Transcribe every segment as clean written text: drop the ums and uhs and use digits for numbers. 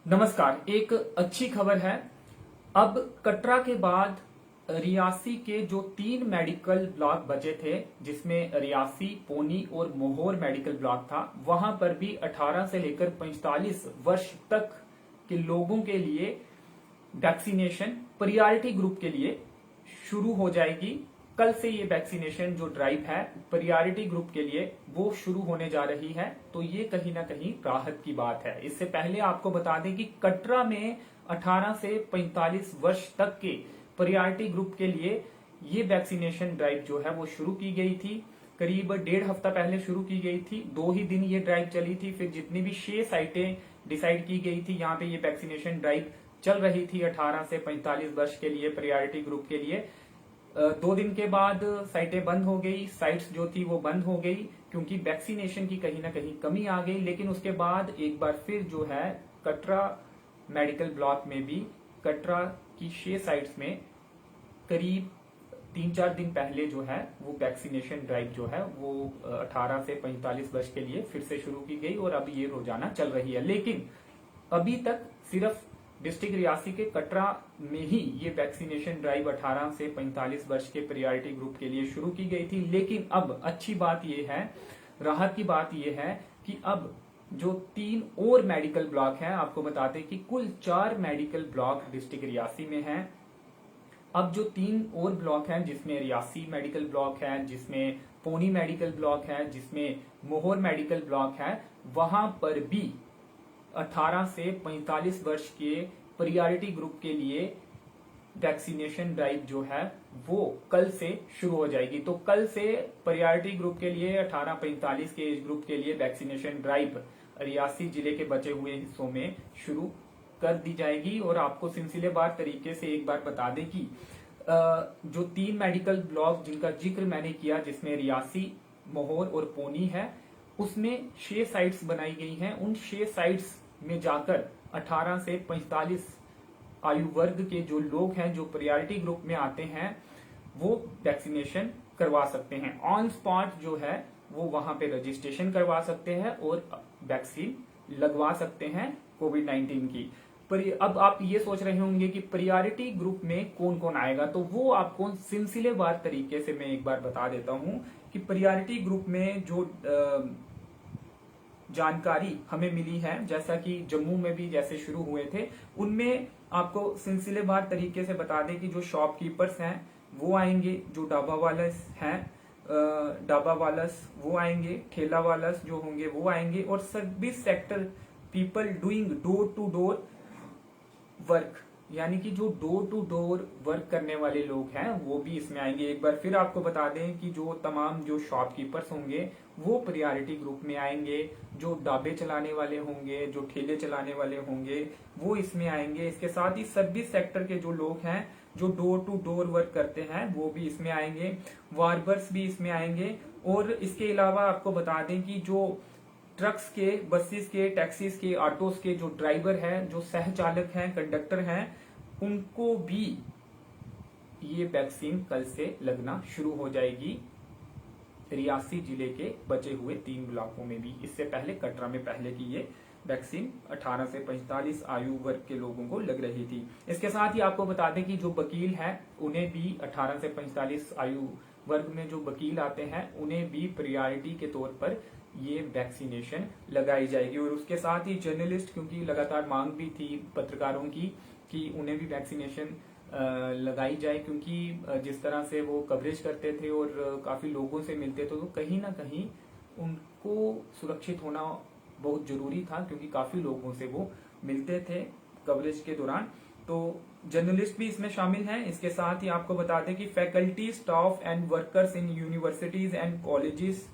नमस्कार। एक अच्छी खबर है। अब कटरा के बाद रियासी के जो 3 मेडिकल ब्लॉक बचे थे, जिसमें रियासी, पोनी और मोहोर मेडिकल ब्लॉक था, वहां पर भी 18 से लेकर 45 वर्ष तक के लोगों के लिए वैक्सीनेशन प्रायोरिटी ग्रुप के लिए शुरू हो जाएगी। कल से ये वैक्सीनेशन जो ड्राइव है प्रायोरिटी ग्रुप के लिए वो शुरू होने जा रही है। तो ये कहीं ना कहीं राहत की बात है। इससे पहले आपको बता दें कि कटरा में 18 से 45 वर्ष तक के प्रायोरिटी ग्रुप के लिए ये वैक्सीनेशन ड्राइव जो है वो शुरू की गई थी। करीब 1.5 हफ्ता पहले शुरू की गई थी। 2 ही दिन ये ड्राइव चली थी। फिर जितनी भी 6 साइटें डिसाइड की गई थी, यहाँ पे ये वैक्सीनेशन ड्राइव चल रही थी 18 से 45 वर्ष के लिए प्रायोरिटी ग्रुप के लिए। 2 दिन के बाद साइटें बंद हो गई, साइट्स जो थी वो बंद हो गई, क्योंकि वैक्सीनेशन की कहीं ना कहीं कमी आ गई। लेकिन उसके बाद एक बार फिर जो है कटरा मेडिकल ब्लॉक में भी कटरा की 6 साइट्स में करीब 3-4 दिन पहले जो है वो वैक्सीनेशन ड्राइव जो है वो 18 से 45 वर्ष के लिए फिर से शुरू की गई और अब ये रोजाना चल रही है। लेकिन अभी तक सिर्फ डिस्ट्रिक्ट रियासी के कटरा में ही ये वैक्सीनेशन ड्राइव 18 से 45 वर्ष के प्रायोरिटी ग्रुप के लिए शुरू की गई थी। लेकिन अब अच्छी बात ये है, राहत की बात ये है कि अब जो 3 और मेडिकल ब्लॉक हैं, आपको बताते कि कुल 4 मेडिकल ब्लॉक डिस्ट्रिक्ट रियासी में हैं। अब जो 3 और ब्लॉक हैं, जिसमें रियासी मेडिकल ब्लॉक है, जिसमें पोनी मेडिकल ब्लॉक है, जिसमें मोहोर मेडिकल ब्लॉक है, वहां पर भी 18 से 45 वर्ष के प्रायोरिटी ग्रुप के लिए वैक्सीनेशन ड्राइव जो है वो कल से शुरू हो जाएगी। तो कल से प्रायोरिटी ग्रुप के लिए 18-45 के एज ग्रुप के लिए वैक्सीनेशन ड्राइव रियासी जिले के बचे हुए हिस्सों में शुरू कर दी जाएगी। और आपको सिलसिलेवार तरीके से एक बार बता दें कि जो 3 मेडिकल ब्लॉक जिनका जिक्र मैंने किया, जिसमें रियासी, मोहोर और पोनी है, उसमें 6 साइट्स बनाई गई हैं। उन 6 साइट्स में जाकर 18 से 45 आयु वर्ग के जो लोग हैं, जो प्रायोरिटी ग्रुप में आते हैं, वो वैक्सीनेशन करवा सकते हैं। ऑन स्पॉट जो है वो वहां पे रजिस्ट्रेशन करवा सकते हैं और वैक्सीन लगवा सकते हैं कोविड-19 की। पर अब आप ये सोच रहे होंगे कि प्रायोरिटी ग्रुप में कौन कौन आएगा, तो वो आपको सिलसिलेवार तरीके से मैं एक बार बता देता हूं कि प्रायोरिटी ग्रुप में जो जानकारी हमें मिली है, जैसा कि जम्मू में भी जैसे शुरू हुए थे, उनमें आपको सिलसिलेवार तरीके से बता दें कि जो शॉपकीपर्स हैं वो आएंगे, जो ढाबा वालस हैं ढाबा वालस वो आएंगे, ठेला वालस जो होंगे वो आएंगे, और service sector people doing door to door work, यानी कि जो डोर टू डोर वर्क करने वाले लोग हैं वो भी इसमें आएंगे। एक बार फिर आपको बता दें कि जो तमाम जो शॉपकीपर्स होंगे वो प्रायोरिटी ग्रुप में आएंगे, जो ढाबे चलाने वाले होंगे, जो ठेले चलाने वाले होंगे वो इसमें आएंगे। इसके साथ ही सर्विस सेक्टर के जो लोग हैं, जो डोर टू डोर वर्क करते हैं, वो भी इसमें आएंगे, वार्बर्स भी इसमें आएंगे। और इसके अलावा आपको बता दें कि जो ट्रक्स के, बसेस के, टैक्सीज के, ऑटोस के जो ड्राइवर हैं, जो सह चालक हैं, कंडक्टर हैं, उनको भी ये वैक्सीन कल से लगना शुरू हो जाएगी रियासी जिले के बचे हुए 3 ब्लॉकों में भी। इससे पहले कटरा में पहले की ये वैक्सीन 18 से 45 आयु वर्ग के लोगों को लग रही थी। इसके साथ ही आपको बता दें कि जो वकील हैं उन्हें भी 18 से 45 आयु वर्ग में जो वकील आते हैं उन्हें भी प्रायोरिटी के तौर पर ये वैक्सीनेशन लगाई जाएगी। और उसके साथ ही जर्नलिस्ट, क्योंकि लगातार मांग भी थी पत्रकारों की कि उन्हें भी वैक्सीनेशन लगाई जाए, क्योंकि जिस तरह से वो कवरेज करते थे और काफी लोगों से मिलते थे, तो कहीं ना कहीं उनको सुरक्षित होना बहुत जरूरी था, क्योंकि काफी लोगों से वो मिलते थे कवरेज के दौरान। तो जर्नलिस्ट भी इसमें शामिल हैं। इसके साथ ही आपको बता दें कि faculty, staff and workers in universities and colleges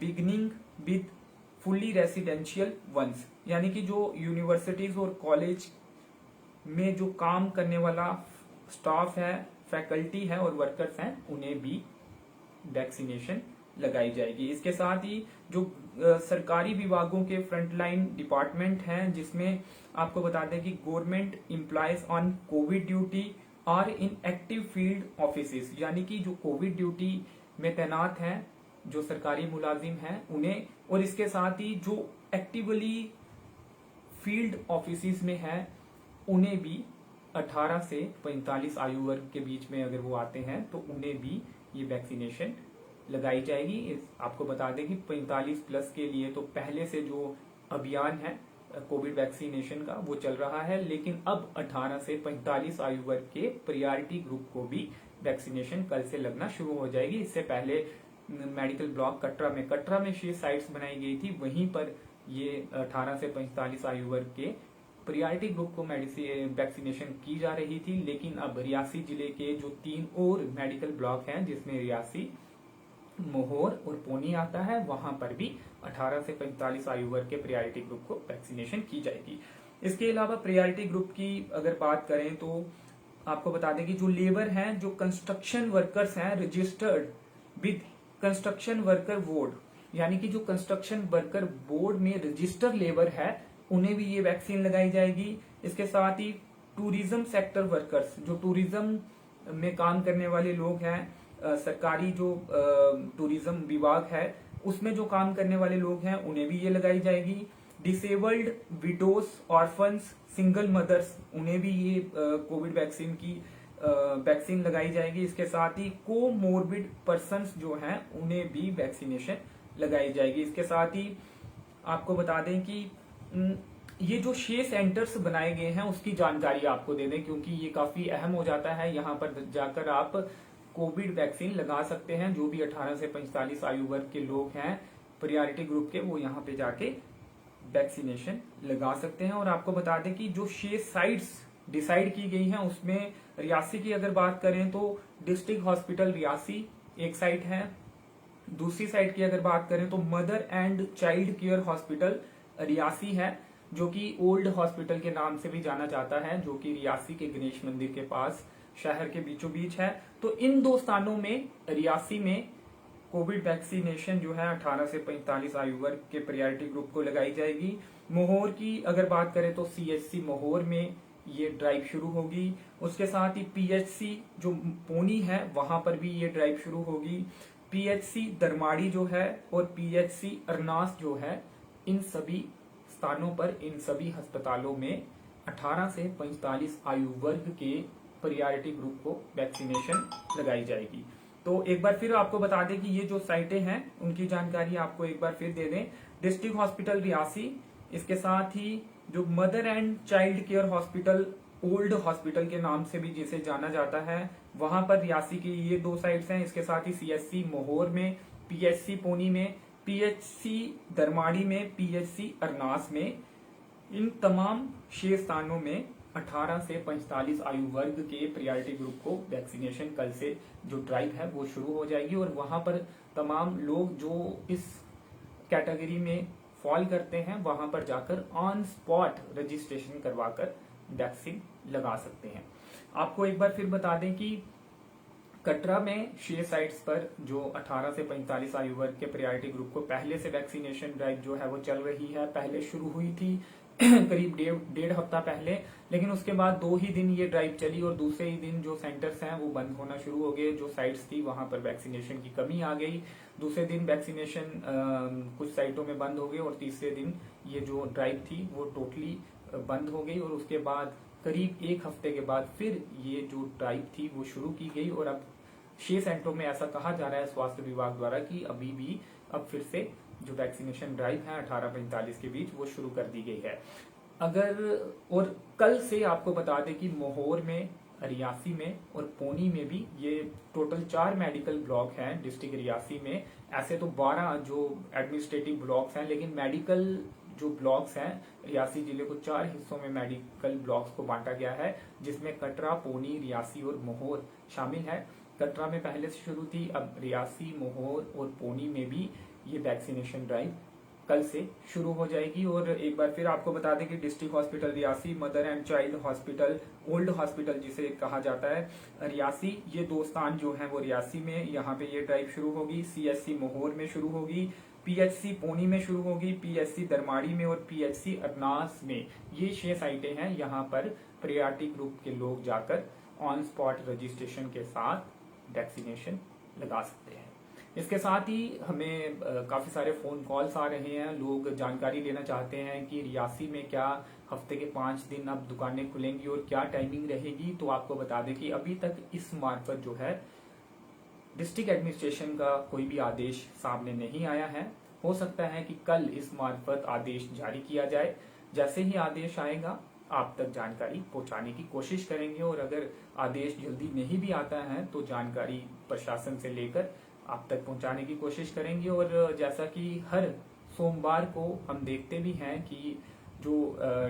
beginning with fully residential ones, यानी कि जो यूनिवर्सिटीज और कॉलेज में जो काम करने वाला स्टाफ है, फैकल्टी है और वर्कर्स हैं, उन्हें भी वैक्सीनेशन लगाई जाएगी। इसके साथ ही जो सरकारी विभागों के फ्रंटलाइन डिपार्टमेंट हैं, जिसमें आपको बता दें कि government employees on Covid duty are in active field offices, यानी कि जो कोविड ड्यूटी में तैनात हैं, जो सरकारी मुलाजिम हैं उन्हें, और इसके साथ ही जो एक्टिवली फील्ड ऑफिस में हैं उन्हें भी 18 से 45 आयु वर्ग के बीच में अगर वो आते हैं तो उन्हें भी ये वैक्सीनेशन लगाई जाएगी। आपको बता दें कि 45 प्लस के लिए तो पहले से जो अभियान है कोविड वैक्सीनेशन का वो चल रहा है, लेकिन अब 18 से 45 आयु वर्ग के प्रायोरिटी ग्रुप को भी वैक्सीनेशन कल से लगना शुरू हो जाएगी। इससे पहले मेडिकल ब्लॉक कटरा में 6 साइट्स बनाई गई थी, वहीं पर ये 18 से 45 आयु वर्ग के प्रायोरिटी ग्रुप को वैक्सीनेशन की जा रही थी। लेकिन अब रियासी जिले के जो 3 और मेडिकल ब्लॉक हैं, जिसमें रियासी, मोहोर और पोनी आता है, वहां पर भी 18 से 45 आयु वर्ग के प्रायोरिटी ग्रुप को वैक्सीनेशन की जाएगी। इसके अलावा प्रायोरिटी ग्रुप की अगर बात करें तो आपको बता दें कि जो लेबर हैं, जो कंस्ट्रक्शन वर्कर्स हैं registered with construction worker board, यानी कि जो कंस्ट्रक्शन वर्कर बोर्ड में रजिस्टर्ड लेबर है, उन्हें भी ये वैक्सीन लगाई जाएगी। इसके साथ ही टूरिज्म सेक्टर वर्कर्स, जो टूरिज्म में काम करने वाले लोग हैं, सरकारी जो टूरिज्म विभाग है उसमें जो काम करने वाले लोग हैं, उन्हें भी ये लगाई जाएगी। Disabled widows, orphans, single mothers, उन्हें भी ये कोविड वैक्सीन की वैक्सीन लगाई जाएगी। इसके साथ ही कोमोर्बिड पर्सन्स जो हैं उन्हें भी वैक्सीनेशन लगाई जाएगी। इसके साथ ही आपको बता दें कि ये जो 6 सेंटर्स बनाए गए हैं उसकी जानकारी आपको दे दें, क्योंकि ये काफी अहम हो जाता है। यहाँ पर जाकर आप कोविड वैक्सीन लगा सकते हैं। जो भी 18 से 45 आयु वर्ग के लोग हैं प्रायोरिटी ग्रुप के, वो यहाँ पे जाके वैक्सीनेशन लगा सकते हैं। और आपको बता दें कि जो 6 साइट्स डिसाइड की गई हैं उसमें रियासी की अगर बात करें तो डिस्ट्रिक्ट हॉस्पिटल रियासी एक साइट है। दूसरी साइट की अगर बात करें तो mother and child care hospital Reasi है, जो कि ओल्ड हॉस्पिटल के नाम से भी जाना जाता है, जो कि रियासी के गणेश मंदिर के पास शहर के बीचों बीच है। तो इन 2 स्थानों में रियासी में कोविड वैक्सीनेशन जो है 18 से 45 आयु वर्ग के प्रायोरिटी ग्रुप को लगाई जाएगी। मोहोर की अगर बात करें तो सीएचसी मोहोर में ये ड्राइव शुरू होगी। उसके साथ ही पीएचसी जो पोनी है वहां पर भी ये ड्राइव शुरू होगी। पीएचसी दरमाड़ी जो है और पीएचसी अरनास जो है, इन सभी स्थानों पर, इन सभी अस्पतालों में 18 से 45 आयु वर्ग के प्रायोरिटी ग्रुप को वैक्सीनेशन लगाई जाएगी। तो एक बार फिर आपको बता दें कि ये जो साइटें हैं उनकी जानकारी आपको एक बार फिर दे दें। डिस्ट्रिक्ट हॉस्पिटल रियासी, इसके साथ ही जो mother and child care hospital old hospital के नाम से भी जिसे जाना जाता है, वहां पर रियासी की ये 2 साइट्स हैं। इसके साथ ही सीएचसी मोहोर में, पीएचसी पोनी में, पीएचसी दरमाड़ी में, पीएचसी अरनास में, इन तमाम 6 स्थानों में 18 से 45 आयु वर्ग के प्रायोरिटी ग्रुप को वैक्सीनेशन कल से जो ड्राइव है वो शुरू हो जाएगी। और वहां पर तमाम लोग जो इस कैटेगरी में फॉल करते हैं वहां पर जाकर ऑन स्पॉट रजिस्ट्रेशन करवाकर वैक्सीन लगा सकते हैं। आपको एक बार फिर बता दें कि कटरा में 6 साइट्स पर जो 18 से 45 आयु वर्ग के प्रायोरिटी ग्रुप को पहले से वैक्सीनेशन ड्राइव जो है वो चल रही है। पहले शुरू हुई थी करीब डेढ़ हफ्ता पहले, लेकिन उसके बाद 2 ही दिन ये ड्राइव चली और दूसरे ही दिन जो सेंटर्स हैं वो बंद होना शुरू हो गए। जो साइट्स थी वहां पर वैक्सीनेशन की कमी आ गई। दूसरे दिन वैक्सीनेशन कुछ साइटों में बंद हो गई और तीसरे दिन ये जो ड्राइव थी वो टोटली बंद हो गई। और उसके बाद करीब 1 हफ्ते के बाद फिर ये जो ड्राइव थी वो शुरू की गई। और अब 6 सेंटरों में ऐसा कहा जा रहा है स्वास्थ्य विभाग द्वारा कि अभी भी अब फिर से जो वैक्सीनेशन ड्राइव है 18-45 के बीच वो शुरू कर दी गई है। और कल से आपको बता दें कि मोहोर में, रियासी में और पोनी में भी ये टोटल 4 मेडिकल ब्लॉक हैं डिस्ट्रिक्ट रियासी में। ऐसे तो 12 जो एडमिनिस्ट्रेटिव ब्लॉक्स हैं, लेकिन मेडिकल जो ब्लॉक्स हैं रियासी जिले को 4 हिस्सों में मेडिकल ब्लॉक्स को बांटा गया है, जिसमें कटरा, पोनी, रियासी और मोहोर शामिल है। कटरा में पहले से शुरू थी, अब रियासी, मोहोर और पोनी में भी ये वैक्सीनेशन ड्राइव कल से शुरू हो जाएगी। और एक बार फिर आपको बता दें कि district hospital Reasi, mother and child hospital, old hospital जिसे कहा जाता है रियासी, ये 2 स्थान जो हैं वो रियासी में, यहाँ पे ये ड्राइव शुरू होगी। सीएचसी मोहोर में शुरू होगी, पीएचसी पोनी में शुरू होगी, पीएचसी दरमाड़ी में और पीएचसी अरनास में। ये 6 साइटें हैं, यहाँ पर प्रायोरिटी ग्रुप के लोग जाकर ऑन स्पॉट रजिस्ट्रेशन के साथ वैक्सीनेशन लगा सकते हैं। इसके साथ ही हमें काफी सारे फोन कॉल्स आ रहे हैं, लोग जानकारी लेना चाहते हैं कि रियासी में क्या हफ्ते के 5 दिन अब दुकानें खुलेंगी और क्या टाइमिंग रहेगी। तो आपको बता दें कि अभी तक इस मार्फत जो है डिस्ट्रिक्ट एडमिनिस्ट्रेशन का कोई भी आदेश सामने नहीं आया है। हो सकता है कि कल इस मार्फत आदेश जारी किया जाए। जैसे ही आदेश आएगा आप तक जानकारी पहुंचाने की कोशिश करेंगे, और अगर आदेश जल्दी नहीं भी आता है तो जानकारी प्रशासन से लेकर आप तक पहुंचाने की कोशिश करेंगे। और जैसा कि हर सोमवार को हम देखते भी हैं कि जो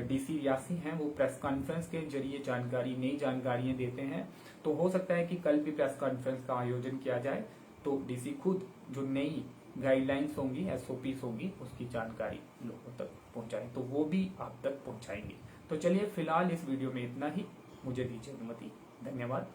डीसी रियासी हैं वो प्रेस कॉन्फ्रेंस के जरिए जानकारी, नई जानकारियां देते हैं। तो हो सकता है कि कल भी प्रेस कॉन्फ्रेंस का आयोजन किया जाए, तो डीसी खुद जो नई गाइडलाइंस होंगी, एसओपीस होंगी, उसकी जानकारी लोगों तक पहुंचाएं, तो वो भी आप तक पहुंचाएंगे। तो चलिए फिलहाल इस वीडियो में इतना ही, मुझे दीजिए अनुमति। धन्यवाद।